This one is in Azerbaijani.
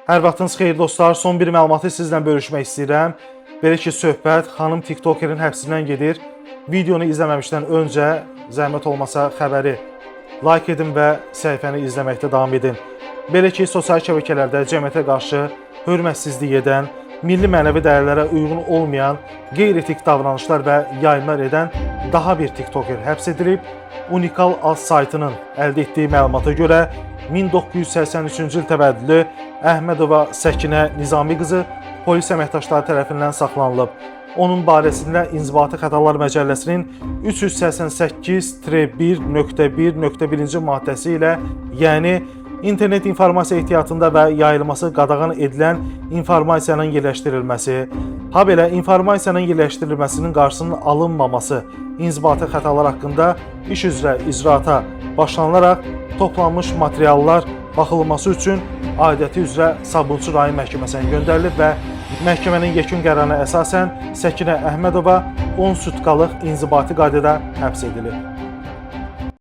Hər vaxtınız xeyir dostlar. Son bir məlumatı sizlə bölüşmək istəyirəm. Belə ki, söhbət xanım TikTokerin həbsindən gedir. Videonu izləməmişdən öncə zəhmət olmasa xəbəri like edin və səhifəni izləməkdə davam edin. Belə ki, sosial şəbəkələrdə cəmiyyətə qarşı hörmətsizlik edən, milli mənəvi dəyərlərə uyğun olmayan, qeyri-etik davranışlar və yayımlar edən daha bir TikToker həbs edilib. Unikal az saytının əldə etdiyi məlumata görə 1983-cü il təvəllüdlü Əhmədova Səkinə Nizami qızı polis əməkdaşları tərəfindən saxlanılıb. Onun barəsində İnzibati Xətalar Məcəlləsinin 388-1.1.1-ci maddəsi ilə, yəni internet informasiya ehtiyatında və yayılması qadağan edilən informasiyanın yerləşdirilməsi, habelə informasiyanın yerləşdirilməsinin qarşısının alınmaması inzibati xətalar haqqında iş üzrə icraata başlanılaraq toplanmış materiallar baxılması üçün aidiyyəti üzrə Sabunçu rayon məhkəməsinə göndərilib və məhkəmənin yekun qərarına əsasən Səkinə Əhmədova 10 sutkalıq inzibati qaydada həbs edilib.